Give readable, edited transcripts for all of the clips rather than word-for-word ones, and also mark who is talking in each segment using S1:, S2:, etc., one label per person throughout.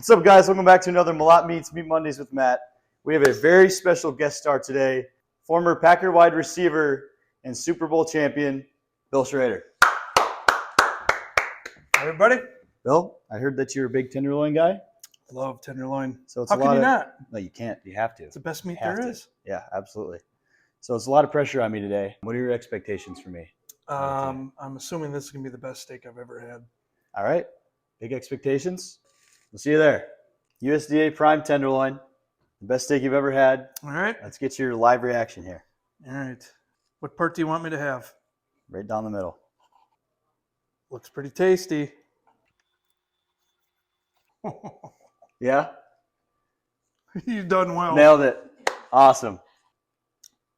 S1: What's up, guys? Welcome back to another Malott Meets Meet Mondays with Matt. We have a very special guest star today, former Packer wide receiver and Super Bowl champion, Bill Schrader.
S2: Hey, everybody.
S1: Bill, I heard that you're a big tenderloin guy.
S2: Love tenderloin.
S1: So it's
S2: How can you not?
S1: No, you can't. You have to.
S2: It's the best meat
S1: Have
S2: there
S1: to.
S2: is.
S1: Yeah, absolutely. So it's a lot of pressure on me today. What are your expectations for me?
S2: I'm assuming this is going to be the best steak I've ever had.
S1: All right. Big expectations. We'll see you there. USDA Prime Tenderloin, the best steak you've ever had.
S2: All right.
S1: Let's get your live reaction here.
S2: All right. What part do you want me to have?
S1: Right down the middle.
S2: Looks pretty tasty.
S1: Yeah?
S2: You've done well.
S1: Nailed it. Awesome.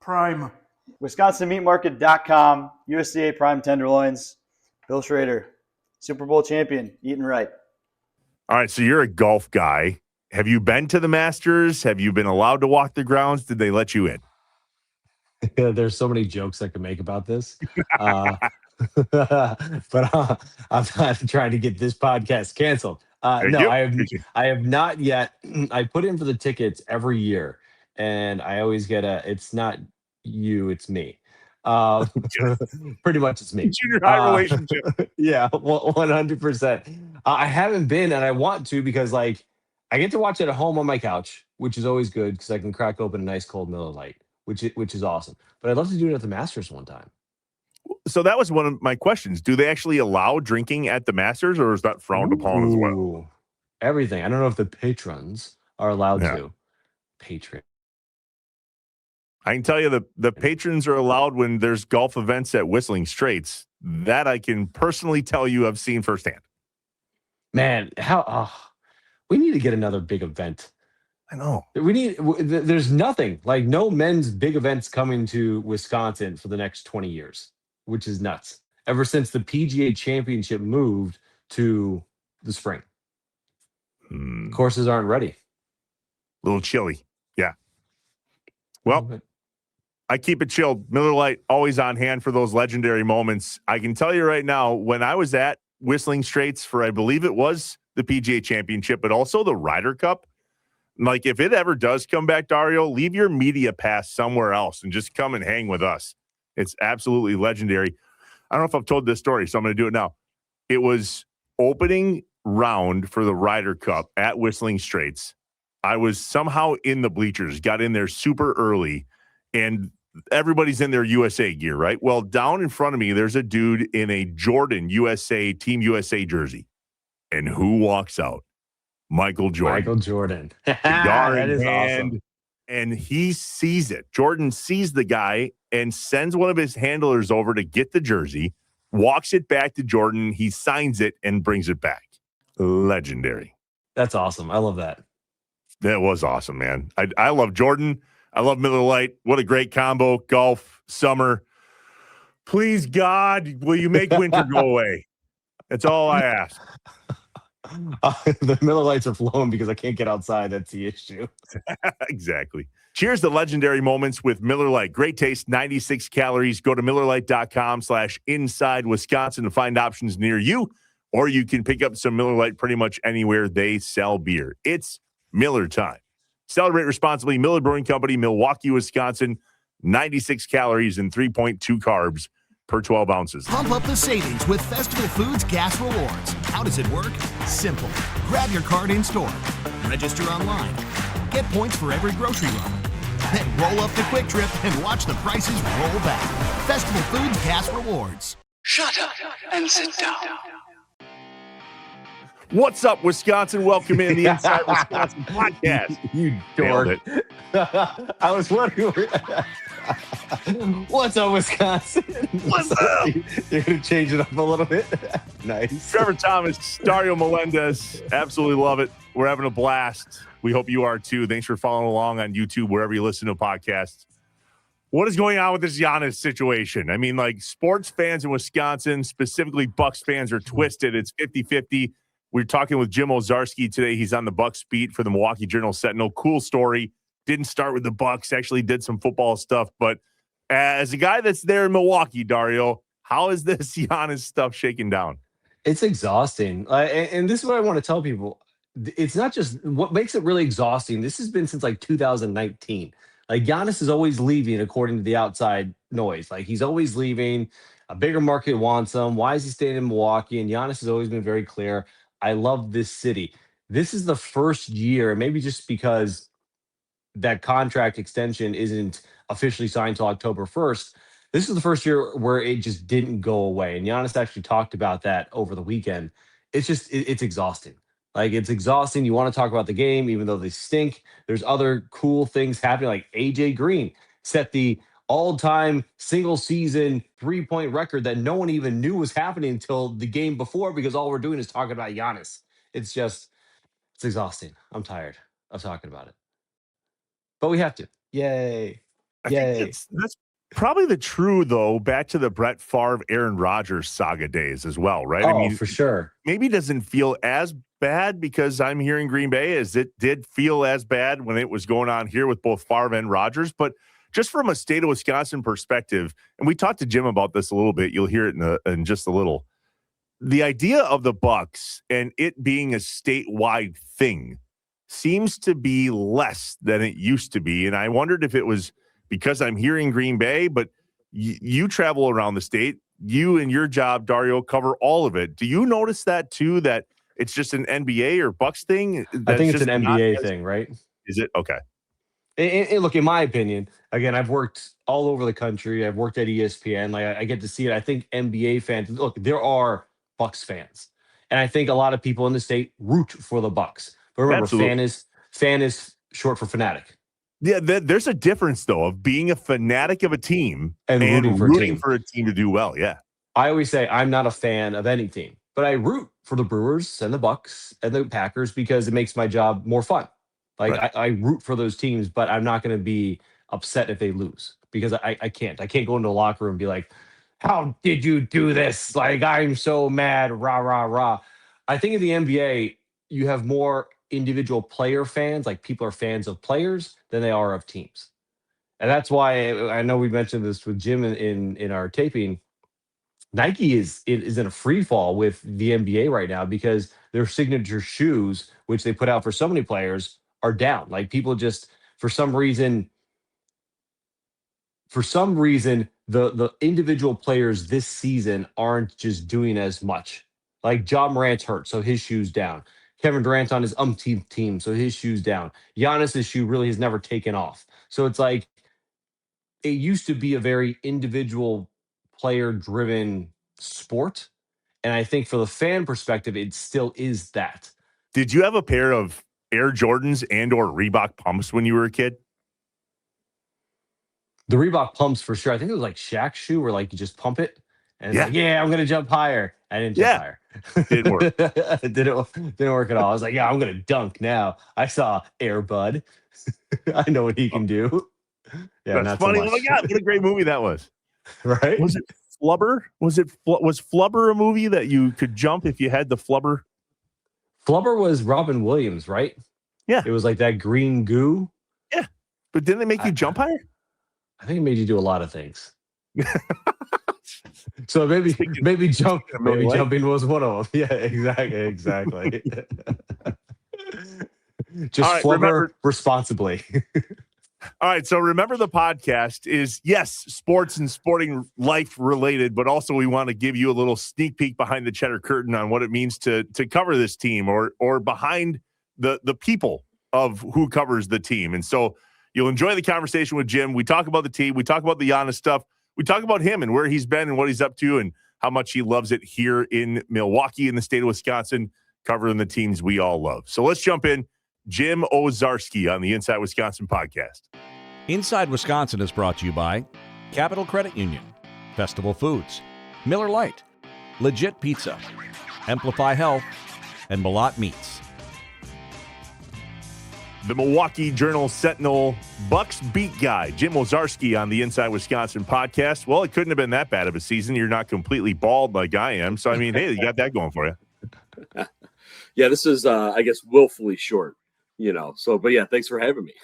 S2: Prime.
S1: WisconsinMeatMarket.com, USDA Prime Tenderloins. Bill Schrader, Super Bowl champion, eating right.
S3: All right, so you're a golf guy. Have you been to the Masters? Have you been allowed to walk the grounds? Did they let you in?
S4: There's so many jokes I can make about this. But I'm not trying to get this podcast canceled. No, I have not yet. I put in for the tickets every year, and I always get it's not you, it's me. Pretty much it's me.
S3: Junior high relationship.
S4: Yeah, 100%. I haven't been, and I want to because I get to watch it at home on my couch, which is always good because I can crack open a nice cold Miller Lite, which is awesome. But I'd love to do it at the Masters one time.
S3: So that was one of my questions. Do they actually allow drinking at the Masters, or is that frowned upon as well?
S4: Everything. I don't know if the patrons are allowed to. Patron.
S3: I can tell you the patrons are allowed when there's golf events at Whistling Straits. That I can personally tell you I've seen firsthand.
S4: Man, we need to get another big event.
S3: I know.
S4: There's nothing, no men's big events coming to Wisconsin for the next 20 years, which is nuts. Ever since the PGA Championship moved to the spring. Courses aren't ready.
S3: A little chilly. Yeah. Well, I keep it chilled. Miller Lite always on hand for those legendary moments. I can tell you right now, when I was at Whistling Straits for, I believe it was the PGA Championship, but also the Ryder Cup, if it ever does come back, Dario, leave your media pass somewhere else and just come and hang with us. It's absolutely legendary. I don't know if I've told this story, so I'm going to do it now. It was opening round for the Ryder Cup at Whistling Straits. I was somehow in the bleachers, got in there super early, and everybody's in their USA gear, right? Well, down in front of me, there's a dude in a Jordan Team USA jersey. And who walks out? Michael Jordan.
S4: Michael Jordan.
S3: That
S4: is awesome.
S3: And he sees it. Jordan sees the guy and sends one of his handlers over to get the jersey, walks it back to Jordan. He signs it and brings it back. Legendary.
S4: That's awesome. I love that.
S3: That was awesome, man. I love Jordan. I love Miller Lite. What a great combo. Golf, summer. Please, God, will you make winter go away? That's all I ask.
S4: The Miller Lights are flowing because I can't get outside. That's the issue.
S3: Exactly. Cheers to legendary moments with Miller Lite. Great taste, 96 calories. Go to MillerLite.com/inside Wisconsin to find options near you, or you can pick up some Miller Lite pretty much anywhere they sell beer. It's Miller time. Celebrate responsibly. Miller Brewing Company, Milwaukee, Wisconsin. 96 calories and 3.2 carbs per 12 ounces.
S5: Pump up the savings with Festival Foods Gas Rewards. How does it work? Simple. Grab your card in store. Register online. Get points for every grocery run. Then roll up the Quick Trip and watch the prices roll back. Festival Foods Gas Rewards.
S6: Shut up and sit down.
S3: What's up, Wisconsin? Welcome in the Inside Wisconsin podcast.
S4: You dork. I was wondering. What's up, Wisconsin?
S3: What's up?
S4: You're going to change it up a little bit? Nice.
S3: Trevor Thomas, Dario Melendez. Absolutely love it. We're having a blast. We hope you are too. Thanks for following along on YouTube, wherever you listen to podcasts. What is going on with this Giannis situation? I mean, sports fans in Wisconsin, specifically Bucks fans, are twisted. It's 50-50. We're talking with Jim Owczarski today. He's on the Bucks beat for the Milwaukee Journal-Sentinel. Cool story. Didn't start with the Bucks. Actually did some football stuff. But as a guy that's there in Milwaukee, Dario, how is this Giannis stuff shaking down?
S4: It's exhausting. And this is what I want to tell people. it's not just what makes it really exhausting. This has been since like 2019. Like Giannis is always leaving according to the outside noise. Like he's always leaving. A bigger market wants him. Why is he staying in Milwaukee? And Giannis has always been very clear. I love this city. This is the first year, maybe just because that contract extension isn't officially signed till October 1st. This is the first year where it just didn't go away. And Giannis actually talked about that over the weekend. It's exhausting. Like it's exhausting. You want to talk about the game, even though they stink. There's other cool things happening. Like AJ Green set the all-time single season 3-point record that no one even knew was happening until the game before, because all we're doing is talking about Giannis. It's exhausting. I'm tired of talking about it. But we have to. Yay.
S3: I think that's probably the true, though, back to the Brett Favre, Aaron Rodgers saga days as well, right?
S4: Oh, I mean, for sure.
S3: Maybe it doesn't feel as bad because I'm here in Green Bay as it did feel as bad when it was going on here with both Favre and Rodgers. But just from a state of Wisconsin perspective, and we talked to Jim about this a little bit, you'll hear it in just a little. The idea of the Bucks and it being a statewide thing seems to be less than it used to be. And I wondered if it was because I'm here in Green Bay, but you travel around the state. You and your job, Dario, cover all of it. Do you notice that too, that it's just an NBA or Bucks thing?
S4: I think it's an NBA thing, right?
S3: Is it? Okay.
S4: And look, in my opinion, again, I've worked all over the country. I've worked at ESPN. Like I get to see it. I think NBA fans, look, there are Bucks fans. And I think a lot of people in the state root for the Bucks. But remember, fan is short for fanatic.
S3: Yeah, there's a difference, though, of being a fanatic of a team
S4: and rooting
S3: for a team to do well. Yeah.
S4: I always say I'm not a fan of any team, but I root for the Brewers and the Bucks and the Packers because it makes my job more fun. Like right. I root for those teams, but I'm not going to be upset if they lose because I can't. I can't go into a locker room and be like, how did you do this? Like, I'm so mad, rah, rah, rah. I think in the NBA, you have more individual player fans, like people are fans of players than they are of teams. And that's why I know we mentioned this with Jim in our taping. Nike is in a free fall with the NBA right now because their signature shoes, which they put out for so many players, are down. Like people just, for some reason, the individual players this season aren't just doing as much. Like Ja Morant's hurt, so his shoe's down. Kevin Durant's on his umpteenth team, so his shoe's down. Giannis's shoe really has never taken off. So it's like it used to be a very individual player-driven sport. And I think for the fan perspective, it still is that.
S3: Did you have a pair of Air Jordans and or Reebok pumps when you were a kid?
S4: The Reebok pumps for sure. I think it was like Shaq's shoe where like you just pump it. And it's like, I'm going to jump higher. I didn't jump higher.
S3: Didn't work.
S4: didn't work at all. I was like, I'm going to dunk now. I saw Air Bud. I know what he can do. Yeah,
S3: that's funny.
S4: So
S3: oh my God, what a great movie that was.
S4: Right?
S3: Was it Flubber? Was Flubber a movie that you could jump if you had the Flubber?
S4: Flubber was Robin Williams, right?
S3: Yeah.
S4: It was like that green goo.
S3: Yeah. But didn't it make you jump higher?
S4: I think it made you do a lot of things. So maybe jumping was one of them. Yeah, exactly. Just
S3: right,
S4: flubber responsibly.
S3: All right, so remember the podcast is, yes, sports and sporting life related, but also we want to give you a little sneak peek behind the cheddar curtain on what it means to cover this team or behind the people of who covers the team. And so you'll enjoy the conversation with Jim. We talk about the team. We talk about the Giannis stuff. We talk about him and where he's been and what he's up to and how much he loves it here in Milwaukee in the state of Wisconsin, covering the teams we all love. So let's jump in. Jim Owczarski on the Inside Wisconsin podcast.
S7: Inside Wisconsin is brought to you by Capital Credit Union, Festival Foods, Miller Lite, Legit Pizza, Amplify Health, and Malott Meats.
S3: The Milwaukee Journal-Sentinel Bucks beat guy, Jim Owczarski on the Inside Wisconsin podcast. Well, it couldn't have been that bad of a season. You're not completely bald like I am. So, I mean, hey, you got that going for you.
S8: Yeah, this is, I guess, willfully short, So, but yeah, thanks for having me.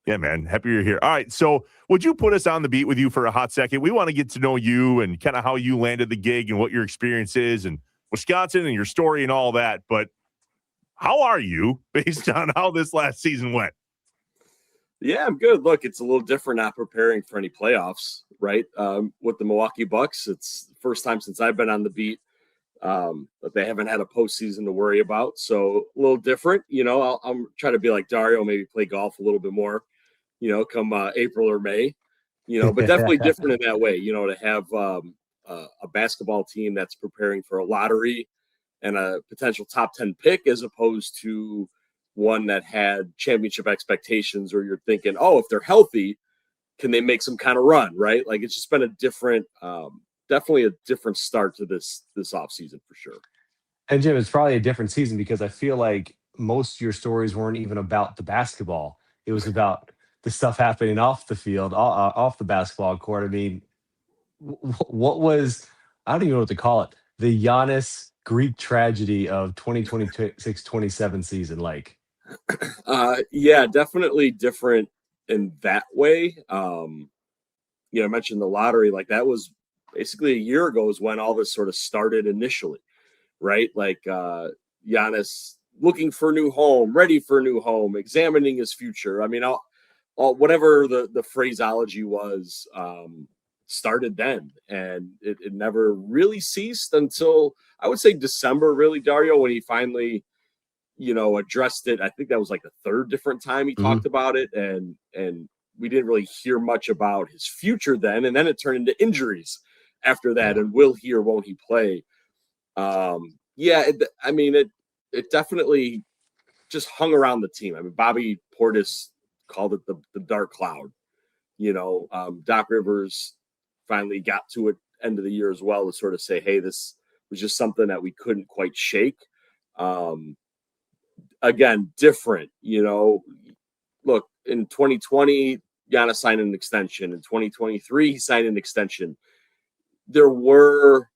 S3: Yeah, man. Happy you're here. All right. So would you put us on the beat with you for a hot second? We want to get to know you and kind of how you landed the gig and what your experience is and Wisconsin and your story and all that. But How are you based on how this last season went?
S8: Yeah, I'm good. Look, it's a little different not preparing for any playoffs, right? With the Milwaukee Bucks, it's the first time since I've been on the beat that they haven't had a postseason to worry about. So a little different. I'll try to be like Dario, maybe play golf a little bit more, come April or May, but definitely different in that way, to have a basketball team that's preparing for a lottery and a potential top 10 pick as opposed to one that had championship expectations, or you're thinking, oh, if they're healthy, can they make some kind of run, right? Like, it's just been a different, definitely a different start to this offseason for sure.
S4: And Jim, it's probably a different season because I feel like most of your stories weren't even about the basketball. It was about the stuff happening off the field, off the basketball court. I mean, what was, I don't even know what to call it, the Giannis Greek tragedy of 2026-27 season like?
S8: Yeah, definitely different in that way. I mentioned the lottery, like that was basically a year ago is when all this sort of started initially, right? Like Giannis looking for a new home, ready for a new home, examining his future. I mean, all whatever the phraseology was, started then, and it never really ceased until I would say December, really, Dario, when he finally addressed it. I think that was like the third different time he talked about it, and we didn't really hear much about his future then, and then it turned into injuries after that, and will he or won't he play? It definitely just hung around the team. I mean, Bobby Portis called it the dark cloud. Doc Rivers finally got to it end of the year as well to sort of say, hey, this was just something that we couldn't quite shake. Again, different, look, in 2020, Giannis signed an extension. In 2023, he signed an extension. There were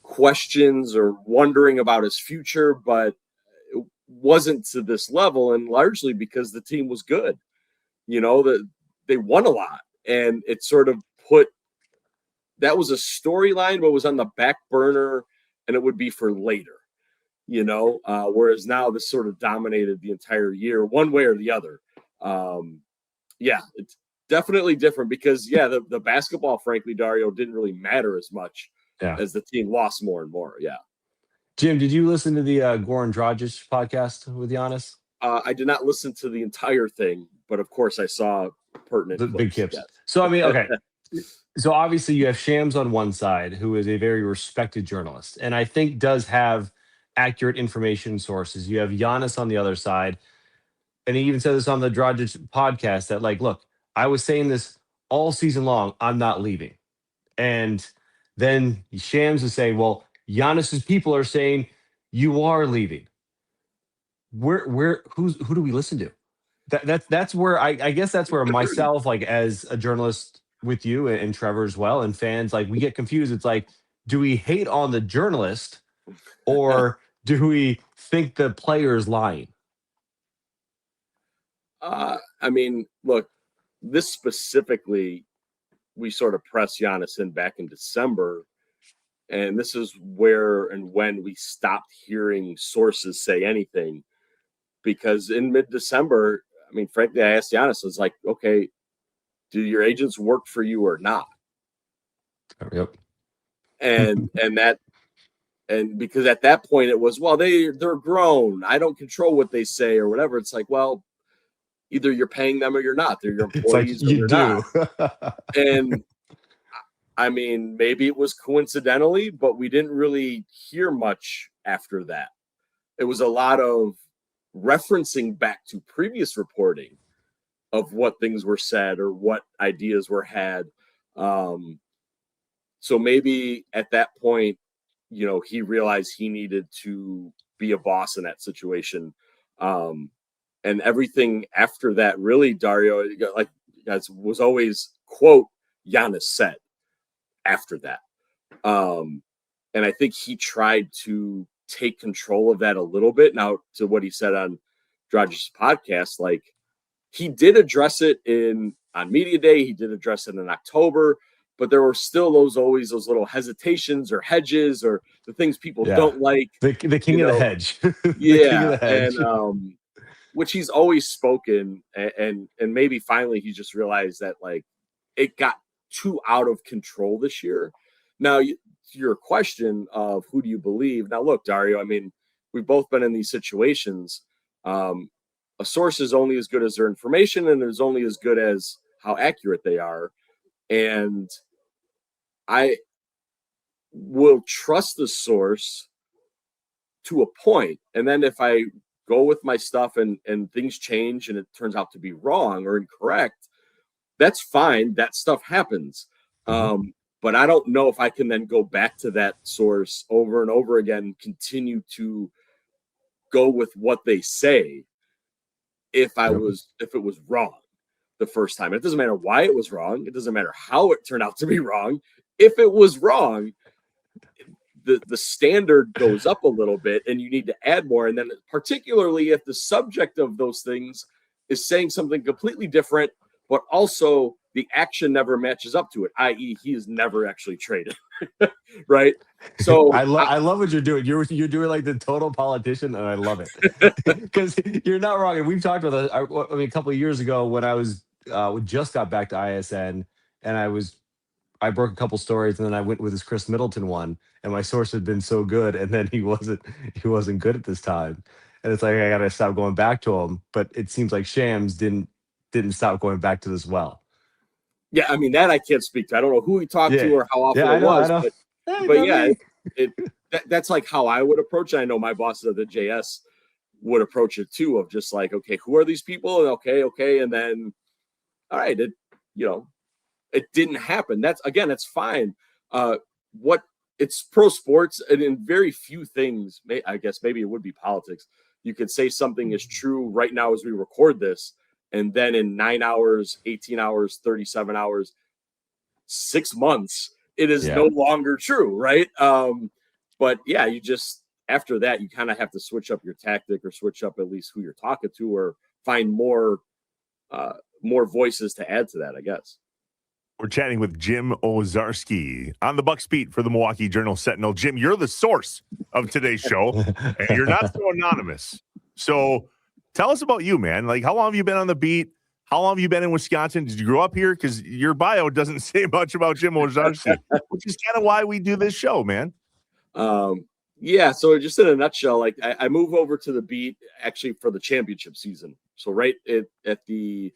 S8: questions or wondering about his future, but it wasn't to this level, and largely because the team was good. That they won a lot, and it sort of that was a storyline, but was on the back burner, and it would be for later. Whereas now this sort of dominated the entire year, one way or the other. It's definitely different because the basketball, frankly, Dario, didn't really matter as much as the team lost more and more. Yeah.
S4: Jim, did you listen to the Goran Dragic podcast with Giannis?
S8: I did not listen to the entire thing, but of course I saw pertinent
S4: the
S8: clips,
S4: big clips.
S8: Yes.
S4: So I mean, okay. So obviously you have Shams on one side, who is a very respected journalist, and I think does have accurate information sources. You have Giannis on the other side, and he even said this on the Dragic podcast that, like, look, I was saying this all season long, I'm not leaving. And then Shams is saying, well, Giannis's people are saying you are leaving. Who do we listen to? That's where I guess that's where myself, like as a journalist with you and Trevor as well, and fans, like, we get confused. It's like, do we hate on the journalist, or do we think the player is lying?
S8: I mean, look, this specifically, we sort of pressed Giannis in back in December, and this is where and when we stopped hearing sources say anything, because in mid-December, I mean, frankly, I asked Giannis, I was like, okay, do your agents work for you or not?
S4: Yep.
S8: And because at that point it was, well, they're grown, I don't control what they say or whatever. It's like, well, either you're paying them or you're not. They're your employees.
S4: It's like you do.
S8: And I mean, maybe it was coincidentally, but we didn't really hear much after that. It was a lot of referencing back to previous reporting of what things were said or what ideas were had. So maybe at that point, he realized he needed to be a boss in that situation. And everything after that, really, Dario, like, was always, quote, Giannis said after that. And I think he tried to take control of that a little bit. Now, to what he said on Dragic's podcast, like, he did address it on Media Day. He did address it in October. but there were still always those little hesitations or hedges or the things people don't like.
S4: The king of the hedge.
S8: Yeah.
S4: King of the hedge.
S8: And which he's always spoken, and maybe finally he just realized that like it got too out of control this year. Now, your question of who do you believe? Now, look, Dario, I mean, we've both been in these situations. A source is only as good as their information, and is only as good as how accurate they are. And I will trust the source to a point. And then if I go with my stuff and things change and it turns out to be wrong or incorrect, that's fine. That stuff happens. But I don't know if I can then go back to that source over and over again, continue to go with what they say if it was wrong the first time. It doesn't matter why it was wrong. It doesn't matter how it turned out to be wrong. If it was wrong, the standard goes up a little bit and you need to add more. And then particularly if the subject of those things is saying something completely different, but also the action never matches up to it, i.e. he is never actually traded. Right? So
S4: I love what you're doing. You're doing like the total politician, and I love it because you're not wrong. And we've talked about that. I mean, a couple of years ago when I was just got back to ISN, and I broke a couple stories, and then I went with this Chris Middleton one, and my source had been so good, and then he wasn't good at this time, and it's like I gotta stop going back to him. But it seems like Shams didn't stop going back to this well.
S8: Yeah, I mean that I can't speak to. I don't know who he talked to or how often it was, but yeah, that's like how I would approach it. I know my bosses at the JS would approach it too, of just like, okay, who are these people? And okay, and then all right, it didn't happen. That's fine. It's pro sports, and in very few things, I guess maybe it would be politics. You could say something is true right now as we record this, and then in 9 hours, 18 hours, 37 hours, 6 months, it is no longer true, right? But yeah, you just after that, you kind of have to switch up your tactic or switch up at least who you're talking to, or find more voices to add to that, I guess.
S3: We're chatting with Jim Owczarski on the Bucks beat for the Milwaukee Journal-Sentinel. Jim, you're the source of today's show, and you're not so anonymous. So tell us about you, man. Like, how long have you been on the beat? How long have you been in Wisconsin? Did you grow up here? Because your bio doesn't say much about Jim Owczarski, which is kind of why we do this show, man.
S8: Yeah, so just in a nutshell, like I move over to the beat actually for the championship season. So right at the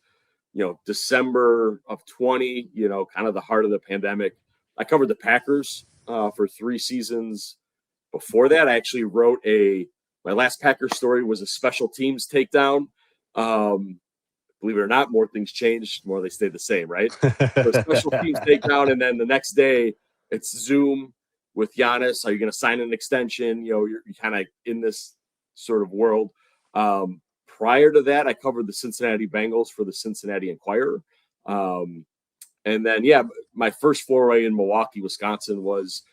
S8: December of 20, kind of the heart of the pandemic. I covered the Packers for 3 seasons. Before that, I actually wrote my last Packers story was a special teams takedown. Believe it or not, more things changed, more they stayed the same, right? So special teams takedown, and then the next day it's Zoom with Giannis. Are you going to sign an extension? You're kind of in this sort of world. Prior to that, I covered the Cincinnati Bengals for the Cincinnati Enquirer. And then, my first foray in Milwaukee, Wisconsin was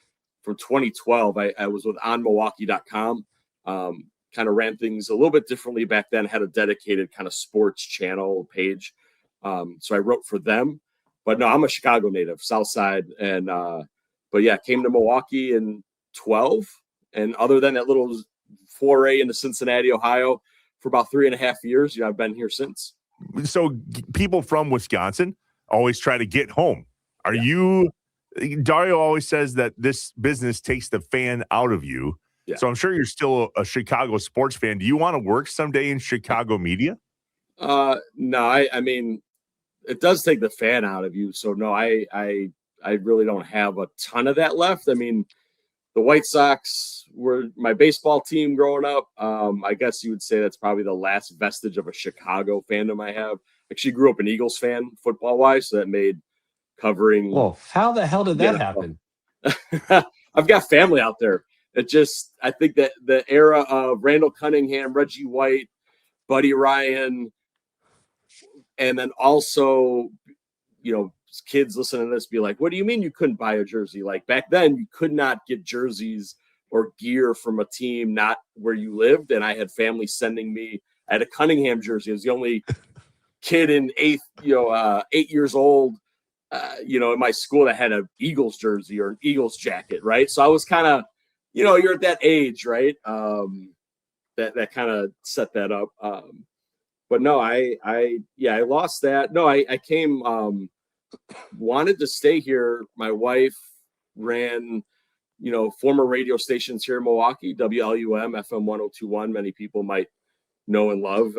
S8: from 2012. I was with onmilwaukee.com. Kind of ran things a little bit differently back then, had a dedicated kind of sports channel page. So I wrote for them. But no, I'm a Chicago native, South Side. And, came to Milwaukee in 12. And other than that little foray into Cincinnati, Ohio, for about 3.5 years. I've been here since.
S3: So people from Wisconsin always try to get home. Dario always says that this business takes the fan out of you. Yeah. So I'm sure you're still a Chicago sports fan. Do you want to work someday in Chicago media?
S8: No, I mean, it does take the fan out of you. So no, I really don't have a ton of that left. I mean, the White Sox were my baseball team growing up. I guess you would say that's probably the last vestige of a Chicago fandom I have. Actually grew up an Eagles fan football-wise, so that made covering...
S4: Well, how the hell did that happen?
S8: I've got family out there. I think that the era of Randall Cunningham, Reggie White, Buddy Ryan, and then also, kids listening to this be like, what do you mean you couldn't buy a jersey? Like back then you could not get jerseys or gear from a team not where you lived. And I had family sending me, I had a Cunningham jersey. I was the only kid in 8 years old in my school that had an Eagles jersey or an Eagles jacket, right? So I was kind of, you're at that age, right? That kind of set that up. But no, I lost that. No, I came, wanted to stay here. My wife ran, former radio stations here in Milwaukee, WLUM, FM 1021. Many people might know and love.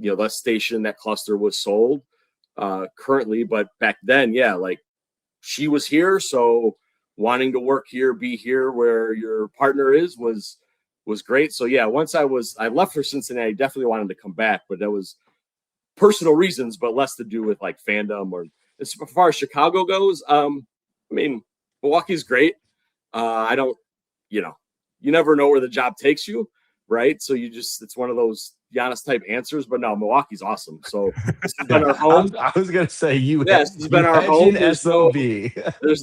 S8: That station, that cluster was sold currently, but back then, she was here. So wanting to work here, be here where your partner was great. So once I left for Cincinnati, I definitely wanted to come back, but that was personal reasons, but less to do with like fandom or as far as Chicago goes. Milwaukee's great. I don't, you never know where the job takes you. Right. So it's one of those Giannis type answers, but no, Milwaukee's awesome. So this has been our home.
S4: I was going to say
S8: this has been our home.
S4: There's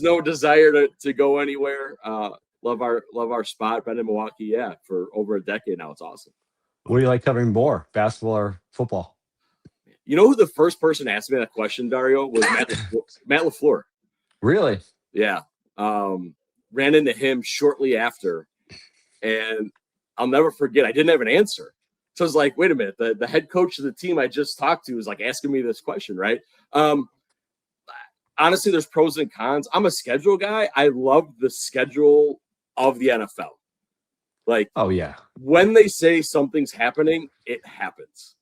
S8: no desire to go anywhere. Love our spot. Been in Milwaukee, for over a decade now. It's awesome.
S4: What do you like covering more, basketball or football?
S8: You know who the first person asked me that question, Dario, was Matt LaFleur.
S4: Really?
S8: Yeah. Ran into him shortly after, and I'll never forget. I didn't have an answer. So I was like, wait a minute. The head coach of the team I just talked to was like asking me this question, right? Honestly, there's pros and cons. I'm a schedule guy. I love the schedule of the NFL. Like,
S4: oh yeah,
S8: when they say something's happening, it happens,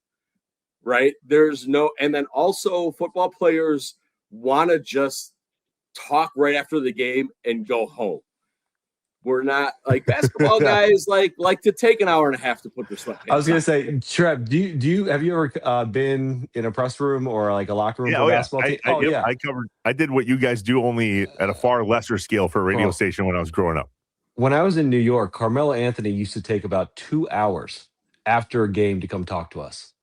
S8: right? And then also football players want to just talk right after the game and go home. We're not like basketball guys like to take an hour and a half to put their sweatpants.
S4: I was gonna say, Trev, have you ever been in a press room or like a locker room for a basketball team?
S3: I did what you guys do, only at a far lesser scale for a radio station when I was growing up.
S4: When I was in New York, Carmelo Anthony used to take about 2 hours after a game to come talk to us.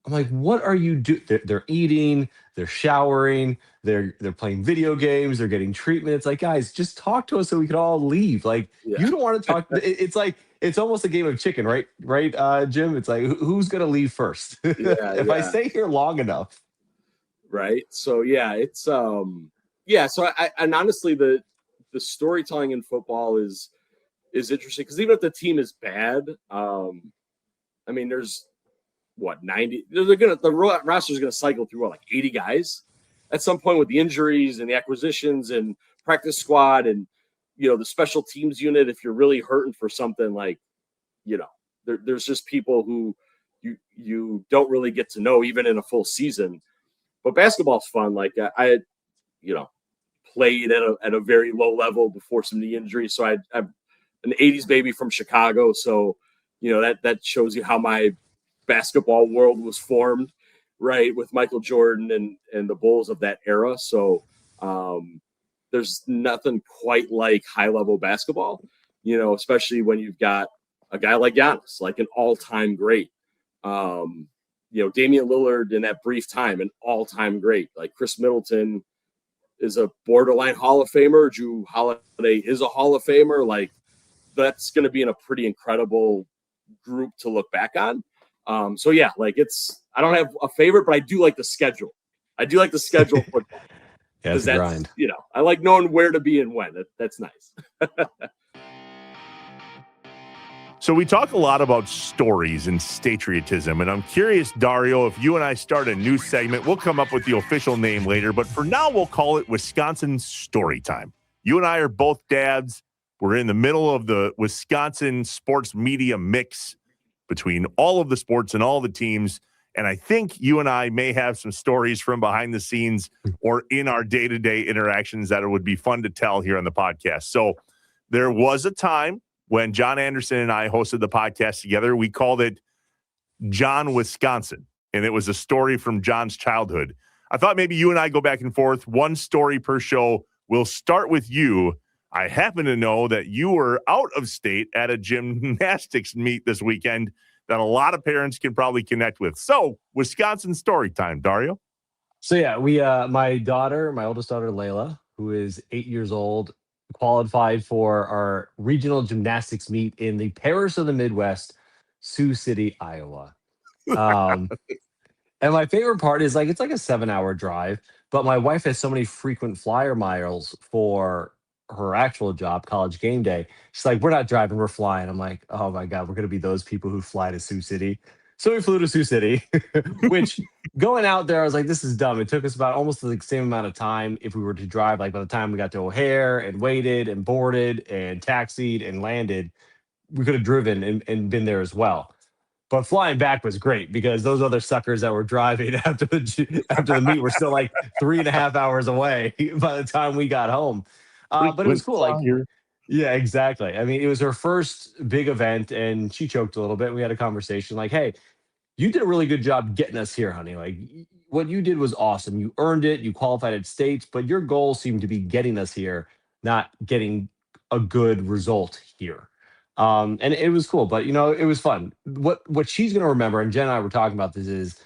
S4: I'm like, what are you doing? They're eating, they're showering, they're playing video games, they're getting treatment. It's like, guys, just talk to us so we can all leave. Like, you don't want to talk. It's like, it's almost a game of chicken, right? Right, Jim? It's like, who's going to leave first? If I stay here long enough.
S8: Right. So, it's, So and honestly, the storytelling in football is interesting because even if the team is bad, there's, 90? The roster is gonna cycle through 80 guys at some point with the injuries and the acquisitions and practice squad and the special teams unit. If you're really hurting for something, there's just people who you don't really get to know even in a full season. But basketball's fun. Like I played at a very low level before some knee injuries, so I'm an '80s baby from Chicago. So that shows you how my basketball world was formed, right, with Michael Jordan and the Bulls of that era. So there's nothing quite like high level basketball, especially when you've got a guy like Giannis, like an all-time great. Damian Lillard in that brief time, an all-time great. Like Chris Middleton is a borderline Hall of Famer. Drew Holiday is a Hall of Famer. Like that's going to be in a pretty incredible group to look back on. I don't have a favorite, but I do like the schedule. I do like the schedule of football.
S4: That's a grind.
S8: I like knowing where to be and when. That's nice.
S3: So we talk a lot about stories and patriotism, and I'm curious, Dario, if you and I start a new segment, we'll come up with the official name later, but for now, we'll call it Wisconsin Story Time. You and I are both dads. We're in the middle of the Wisconsin sports media mix between all of the sports and all the teams. And I think you and I may have some stories from behind the scenes or in our day-to-day interactions that it would be fun to tell here on the podcast. So there was a time when John Anderson and I hosted the podcast together. We called it John Wisconsin, and it was a story from John's childhood. I thought maybe you and I go back and forth, one story per show. We'll start with you. I happen to know that you were out of state at a gymnastics meet this weekend that a lot of parents can probably connect with. So, Wisconsin story time, Dario.
S4: So, my oldest daughter, Layla, who is 8 years old, qualified for our regional gymnastics meet in the Paris of the Midwest, Sioux City, Iowa. And my favorite part is like it's like a 7-hour drive, but my wife has so many frequent flyer miles for her actual job, college game day. She's like, we're not driving, we're flying. I'm like, oh my God, we're gonna be those people who fly to Sioux City. So we flew to Sioux City, which going out there, I was like, this is dumb. It took us about almost the same amount of time if we were to drive. Like by the time we got to O'Hare and waited and boarded and taxied and landed, we could have driven and been there as well. But flying back was great because those other suckers that were driving after the meet were still like 3.5 hours away by the time we got home. But it was cool. Like, yeah, exactly. I mean, it was her first big event, and she choked a little bit. We had a conversation like, "Hey, you did a really good job getting us here, honey. Like, what you did was awesome. You earned it. You qualified at states, but your goal seemed to be getting us here, not getting a good result here." And it was cool, but it was fun. What she's gonna remember, and Jen and I were talking about this, is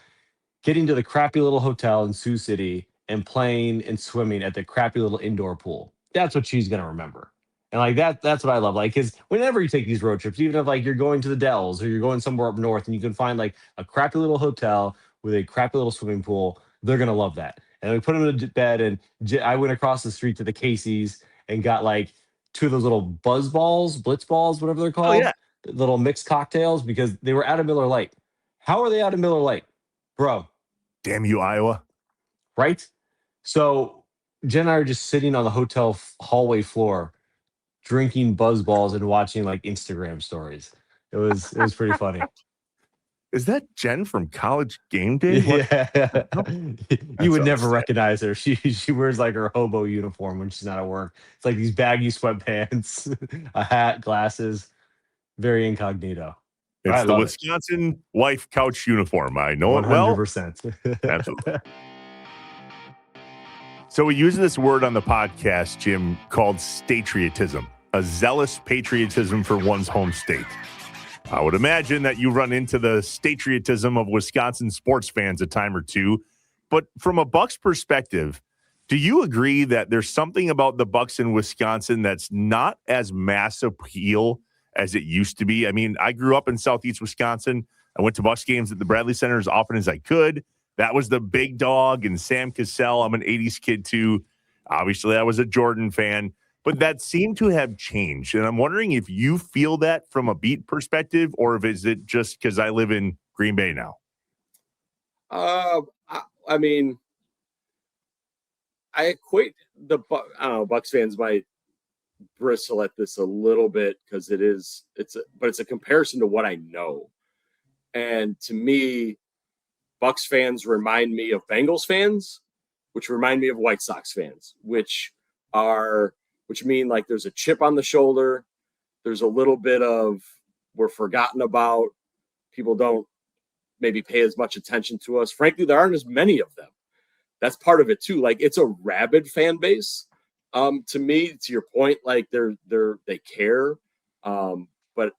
S4: getting to the crappy little hotel in Sioux City and playing and swimming at the crappy little indoor pool. That's what she's gonna remember. And like that's what I love. Like, because whenever you take these road trips, even if like you're going to the Dells or you're going somewhere up north and you can find like a crappy little hotel with a crappy little swimming pool, they're gonna love that. And we put them to bed, and I went across the street to the Casey's and got like two of those little buzz balls, blitz balls, whatever they're called, little mixed cocktails, because they were out of Miller Lite. How are they out of Miller Lite, bro?
S3: Damn you, Iowa!
S4: Right. So Jen and I are just sitting on the hotel hallway floor, drinking buzz balls and watching like Instagram stories. It was pretty funny.
S3: Is that Jen from College Game Day?
S4: Yeah. You would never recognize her. She wears like her hobo uniform when she's not at work. It's like these baggy sweatpants, a hat, glasses, very incognito.
S3: It's the Wisconsin wife couch uniform. I know 100%. It well. 100%. Absolutely. So we use this word on the podcast, Jim, called statriotism, a zealous patriotism for one's home state. I would imagine that you run into the statriotism of Wisconsin sports fans a time or two. But from a Bucks perspective, do you agree that there's something about the Bucks in Wisconsin that's not as mass appeal as it used to be? I mean, I grew up in Southeast Wisconsin. I went to Bucks games at the Bradley Center as often as I could. That was the big dog and Sam Cassell. I'm an 80s kid too. Obviously, I was a Jordan fan. But that seemed to have changed. And I'm wondering if you feel that from a beat perspective, or if is it just because I live in Green Bay now?
S8: I mean, I equate I don't know, Bucks fans might bristle at this a little bit because it's a comparison to what I know. And to me, Bucks fans remind me of Bengals fans, which remind me of White Sox fans, which mean like there's a chip on the shoulder. There's a little bit of we're forgotten about. People don't maybe pay as much attention to us. Frankly, there aren't as many of them. That's part of it too. Like, it's a rabid fan base. To me, to your point, like they care, but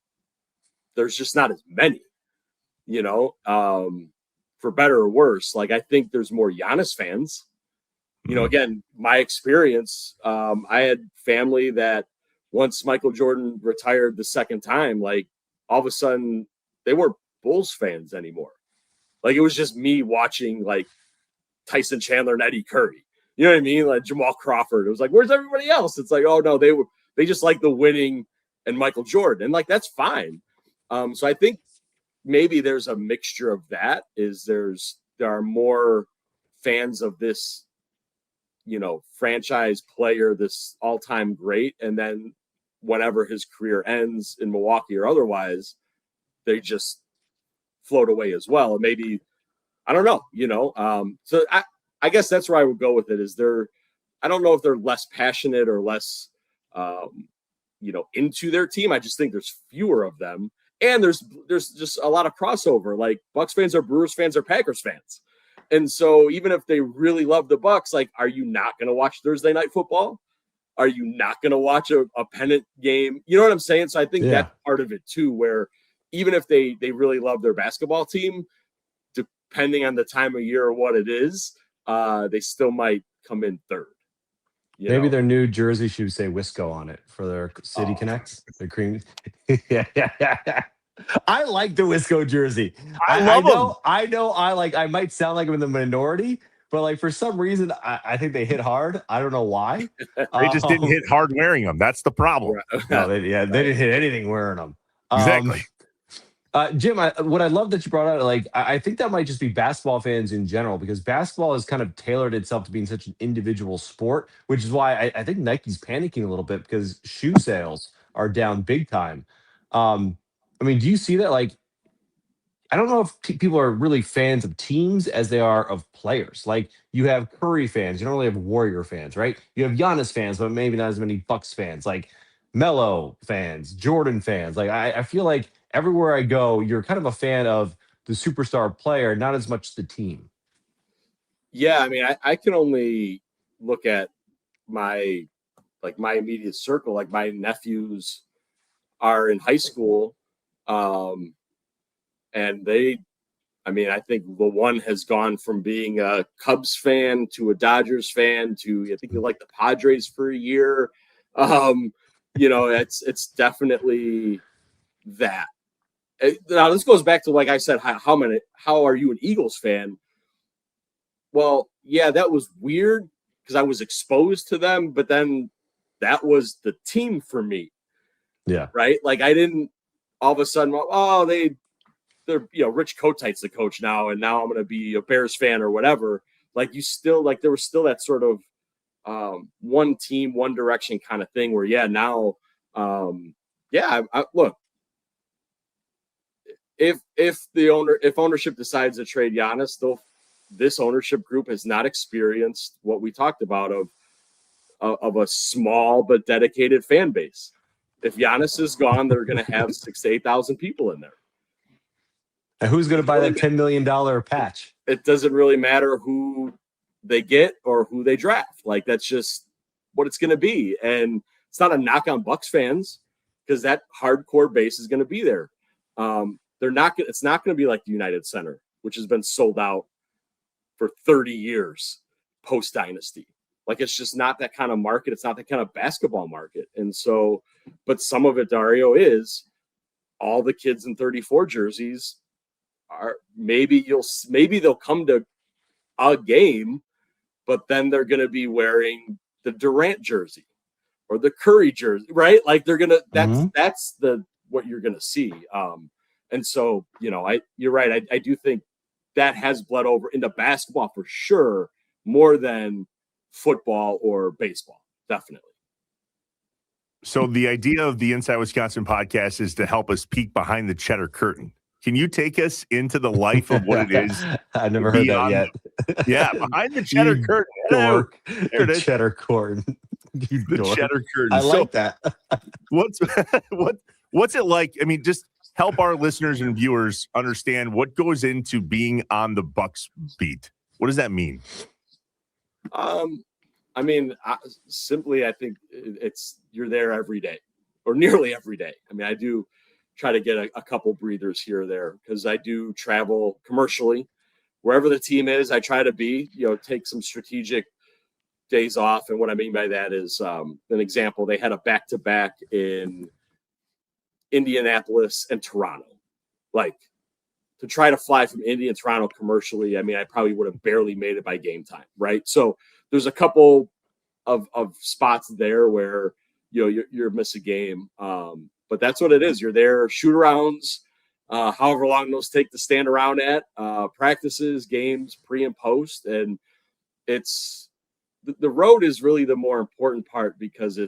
S8: there's just not as many, for better or worse. Like, I think there's more Giannis fans. Again, my experience, I had family that once Michael Jordan retired the second time, like all of a sudden they weren't Bulls fans anymore. Like, it was just me watching like Tyson Chandler and Eddie Curry. You know what I mean? Like Jamal Crawford. It was like, where's everybody else? It's like, oh no, they just like the winning and Michael Jordan. And like, that's fine. So I think maybe there's a mixture of that. There are more fans of this, franchise player, this all-time great, and then whenever his career ends in Milwaukee or otherwise, they just float away as well. And maybe, I don't know, so I guess that's where I would go with it. I don't know if they're less passionate or less, into their team. I just think there's fewer of them. And there's just a lot of crossover. Like, Bucks fans are Brewers fans or Packers fans. And so even if they really love the Bucks, like, are you not going to watch Thursday Night Football? Are you not going to watch a pennant game? You know what I'm saying? So I think that's part of it too, where even if they really love their basketball team, depending on the time of year or what it is, they still might come in third.
S4: Maybe their new jersey shoes say Wisco on it for their City Connects. Their cream. Yeah. I like the Wisco jersey.
S3: I love them.
S4: I might sound like I'm in the minority, but like for some reason, I think they hit hard. I don't know why.
S3: They just didn't hit hard wearing them. That's the problem.
S4: No, they didn't hit anything wearing them.
S3: Exactly.
S4: Jim, what I love that you brought out, like, I think that might just be basketball fans in general, because basketball has kind of tailored itself to being such an individual sport, which is why I think Nike's panicking a little bit because shoe sales are down big time. I mean, do you see that? Like, I don't know if people are really fans of teams as they are of players. Like, you have Curry fans, you don't really have Warrior fans, right? You have Giannis fans, but maybe not as many Bucks fans. Like Melo fans, Jordan fans. Like, I feel like everywhere I go, you're kind of a fan of the superstar player, not as much the team.
S8: Yeah, I mean, I can only look at my immediate circle. Like my nephews are in high school, and I think the one has gone from being a Cubs fan to a Dodgers fan to I think you like the Padres for a year. It's definitely that. Now this goes back to, like I said, how are you an Eagles fan? Well, yeah, that was weird because I was exposed to them, but then that was the team for me.
S4: Yeah.
S8: Right. Like I didn't all of a sudden, they're Rich Kotite's the coach now, and now I'm going to be a Bears fan or whatever. Like there was still that sort of one team, one direction kind of thing where, now, look, if ownership decides to trade Giannis, this ownership group has not experienced what we talked about of a small but dedicated fan base. If Giannis is gone, they're going to have 6,000 to 8,000 people in there.
S4: And who's going to buy that $10 million patch?
S8: It doesn't really matter who they get or who they draft. Like, that's just what it's going to be. And it's not a knock on Bucks fans because that hardcore base is going to be there. It's not going to be like the United Center, which has been sold out for 30 years post dynasty. Like, it's just not that kind of market. It's not that kind of basketball market. And so, but some of it, Dario, is all the kids in 34 jerseys are maybe they'll come to a game, but then they're going to be wearing the Durant jersey or the Curry jersey, right? Like they're going to, that's what you're going to see. And so, you're right. I do think that has bled over into basketball for sure, more than football or baseball. Definitely.
S3: So the idea of the Inside Wisconsin podcast is to help us peek behind the cheddar curtain. Can you take us into the life of what it is?
S4: I've never heard that yet.
S3: Behind the cheddar curtain.
S4: Dork. The cheddar curtain.
S3: The cheddar curtain.
S4: I like that.
S3: What's it like? I mean, just help our listeners and viewers understand what goes into being on the Bucks beat. What does that mean?
S8: Simply, I think you're there every day or nearly every day. I mean, I do try to get a couple breathers here or there because I do travel commercially wherever the team is. I try to take some strategic days off. And what I mean by that is an example, they had a back-to-back in Indianapolis and Toronto. Like, to try to fly from Indy and Toronto commercially, I mean, I probably would have barely made it by game time, right? So there's a couple of spots there where you're miss a game. But that's what it is. You're there, shoot arounds, however long those take to stand around at, practices, games, pre and post. And it's the road is really the more important part because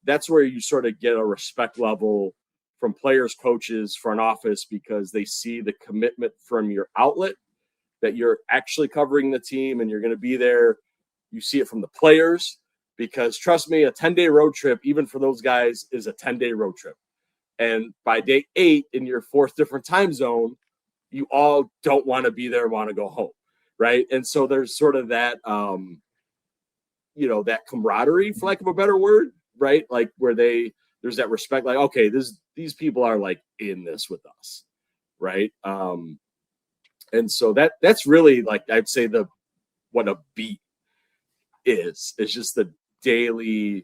S8: that's where you sort of get a respect level from players, coaches, front office, because they see the commitment from your outlet that you're actually covering the team and you're going to be there. You see it from the players. Because trust me, a 10-day road trip, even for those guys, is a 10-day road trip. And by day 8 in your 4th different time zone, you all don't want to be there, want to go home, right? And so there's sort of that, that camaraderie, for lack of a better word, right? Like where there's that respect, like, okay, these people are like in this with us, right? And so that's really, like, I'd say what a beat is just the daily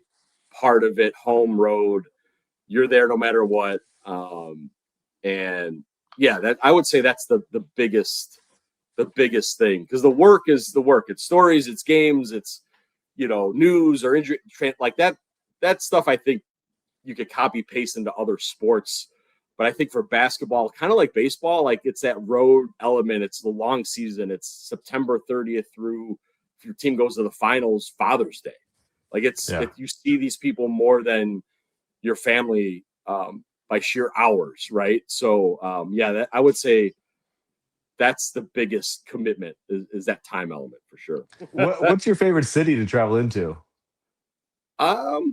S8: part of it, home road. You're there no matter what. And yeah, that I would say that's the biggest thing, because the work is the work. It's stories, it's games, it's news or injury like that. That stuff I think you could copy paste into other sports. But I think for basketball, kind of like baseball, like it's that road element. It's the long season. It's September 30th through, if your team goes to the finals, Father's Day. Like you see these people more than your family by sheer hours, right? So I would say that's the biggest commitment is that time element for sure.
S4: What's your favorite city to travel into?
S8: I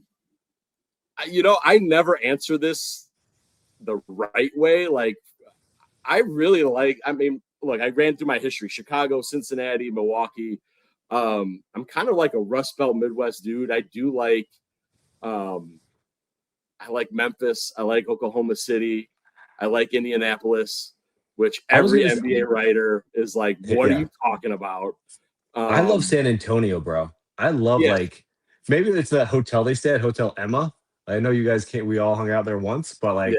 S8: never answer this the right way. Like, I really like, look, I ran through my history: Chicago, Cincinnati, Milwaukee. I'm kind of like a Rust Belt Midwest dude. I do like, I like Memphis. I like Oklahoma City. I like Indianapolis, which every NBA writer is like, what are you talking about?
S4: I love San Antonio, bro. I love like, maybe it's the hotel they stay at, Hotel Emma. I know you guys we all hung out there once, but like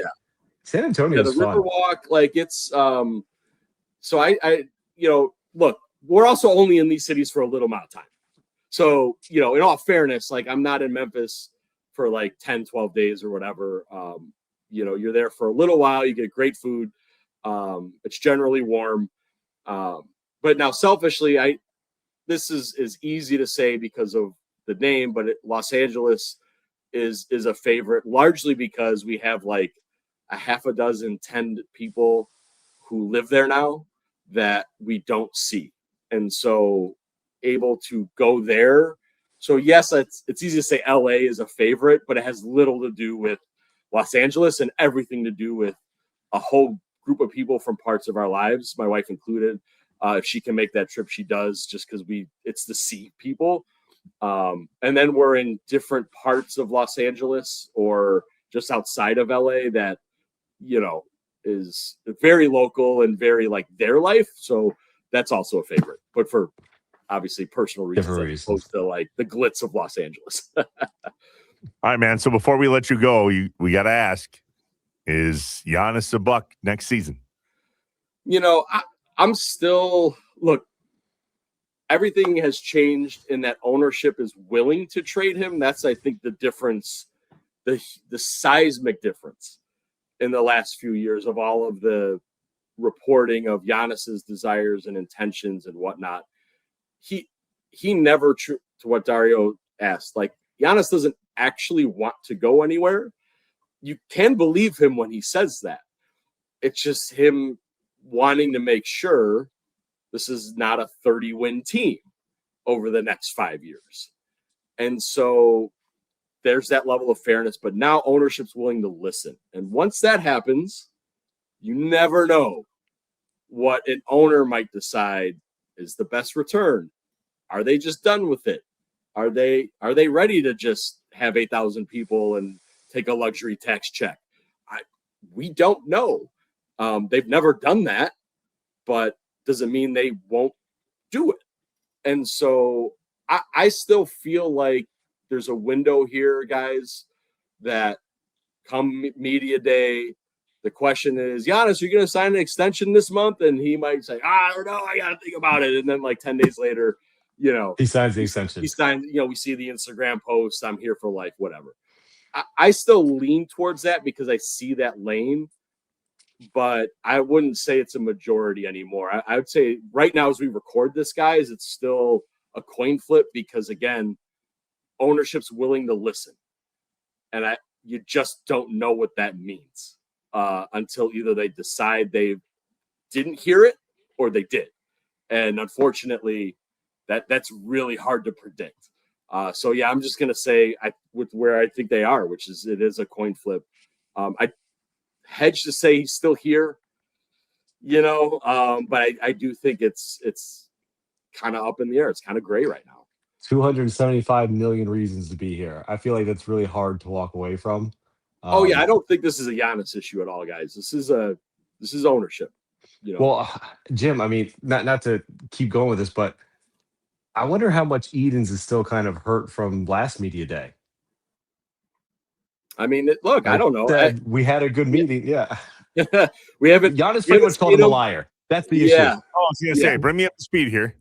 S4: San Antonio is fun.
S8: Riverwalk, like it's so I look, we're also only in these cities for a little amount of time. So, in all fairness, like I'm not in Memphis for like 10, 12 days or whatever. You're there for a little while, you get great food. It's generally warm. But now selfishly, this is easy to say because of the name, but Los Angeles is a favorite, largely because we have like a half a dozen 10 people who live there now that we don't see. And so able to go there. So yes, it's easy to say LA is a favorite, but it has little to do with Los Angeles and everything to do with a whole group of people from parts of our lives, my wife included. If she can make that trip, she does, just because it's the sea people. And then we're in different parts of Los Angeles or just outside of LA that, is very local and very like their life. So that's also a favorite, but for obviously personal reasons, as opposed to like the glitz of Los Angeles.
S3: All right, man. So before we let you go, we got to ask, is Giannis a Buck next season?
S8: I'm still, look, everything has changed in that ownership is willing to trade him. That's, I think, the difference, the seismic difference in the last few years of all of the reporting of Giannis's desires and intentions and whatnot. He never, to what Dario asked, like Giannis doesn't actually want to go anywhere. You can believe him when he says that. It's just him wanting to make sure this is not a 30-win team over the next 5 years. And so there's that level of fairness, but now ownership's willing to listen. And once that happens, you never know what an owner might decide is the best return. Are they just done with it? Are they ready to just have 8,000 people and take a luxury tax check? We don't know. They've never done that, but doesn't mean they won't do it. And so I still feel like there's a window here, guys, that come media day, the question is, Giannis, are you going to sign an extension this month? And he might say, I don't know, I got to think about it. And then like 10 days later,
S4: he signs the extension.
S8: He signed, we see the Instagram post, I'm here for life, whatever. I still lean towards that because I see that lane, but I wouldn't say it's a majority anymore. I would say right now, as we record this, guys, it's still a coin flip because, again, ownership's willing to listen. And you just don't know what that means until either they decide they didn't hear it or they did. And unfortunately, that's really hard to predict. So, yeah, I'm just going to say with where I think they are, which is it is a coin flip. I hedge to say he's still here, but I do think it's kind of up in the air. It's kind of gray right now.
S4: 275 million reasons to be here. I feel like that's really hard to walk away from.
S8: I don't think this is a Giannis issue at all, guys. This is ownership.
S4: Well, Jim, I mean, not to keep going with this, but I wonder how much Edens is still kind of hurt from last media day.
S8: I mean, look, I don't know.
S4: We had a good meeting. Yeah.
S8: We haven't.
S4: Giannis pretty much called him a liar. That's the issue.
S3: Oh, I was going to say, bring me up to speed here.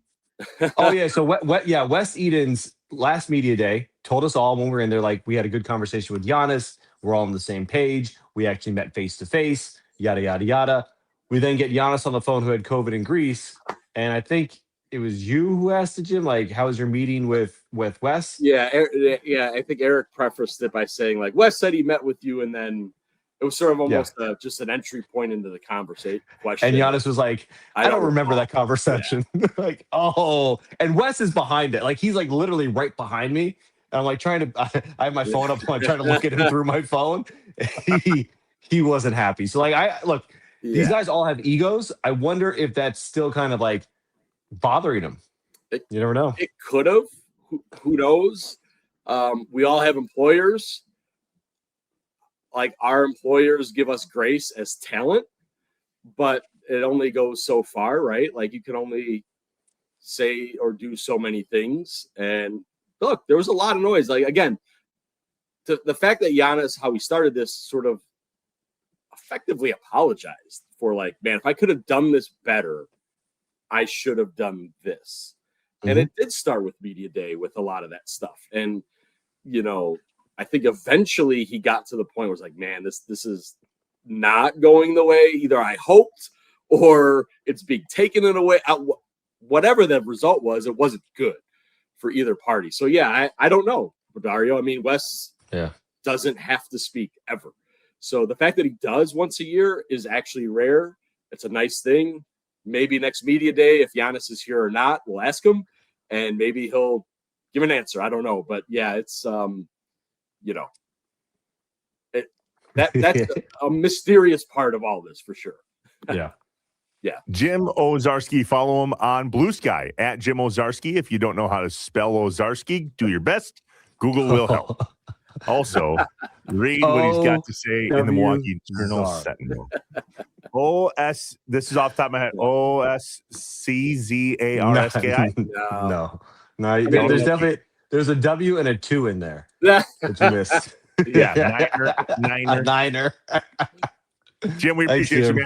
S4: Oh yeah, so Wes Eden's last media day told us all when we were in there, like, we had a good conversation with Giannis. We're all on the same page. We actually met face to face. Yada yada yada. We then get Giannis on the phone who had COVID in Greece, and I think it was you who asked the Jim, like, how was your meeting with Wes?
S8: Yeah. I think Eric prefaced it by saying, like, Wes said he met with you, and then it was sort of almost just an entry point into the conversation.
S4: And Giannis was like, I don't remember that conversation. Yeah. Like, oh, and Wes is behind it. Like, he's like literally right behind me. And I'm like I have my phone up. I'm trying to look at him through my phone. He wasn't happy. So like, these guys all have egos. I wonder if that's still kind of like bothering him. You never know.
S8: It could have. Who knows? We all have employers. Like, our employers give us grace as talent, but it only goes so far, right? Like, you can only say or do so many things. And look, there was a lot of noise. Like, again, the fact that Giannis, how he started this, sort of effectively apologized for, like, man, if I could have done this better, I should have done this. Mm-hmm. And it did start with media day with a lot of that stuff. And, you know, I think eventually he got to the point where it's like, man, this is not going the way either I hoped or it's being taken in a way. Whatever the result was, it wasn't good for either party. So, yeah, I don't know, Dario. I mean, Wes doesn't have to speak ever. So the fact that he does once a year is actually rare. It's a nice thing. Maybe next media day, if Giannis is here or not, we'll ask him, and maybe he'll give an answer. I don't know. But, yeah, it's you know, that's a mysterious part of all this for sure.
S4: Yeah.
S3: Jim Owczarski, follow him on Blue Sky at Jim Owczarski. If you don't know how to spell Owczarski, do your best. Google will help. Also, read what he's got to say in the Milwaukee Journal Sentinel. This is off the top of my head. Osczarski.
S4: No. There's a W and a 2 in there. That you missed. Niner.
S3: Jim, we appreciate you, man.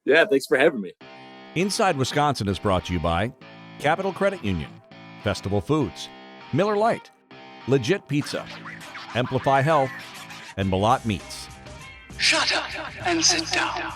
S8: Yeah, thanks for having me.
S7: Inside Wisconsin is brought to you by Capital Credit Union, Festival Foods, Miller Lite, Legit Pizza, Amplify Health, and Malat Meats.
S6: Shut up and sit down.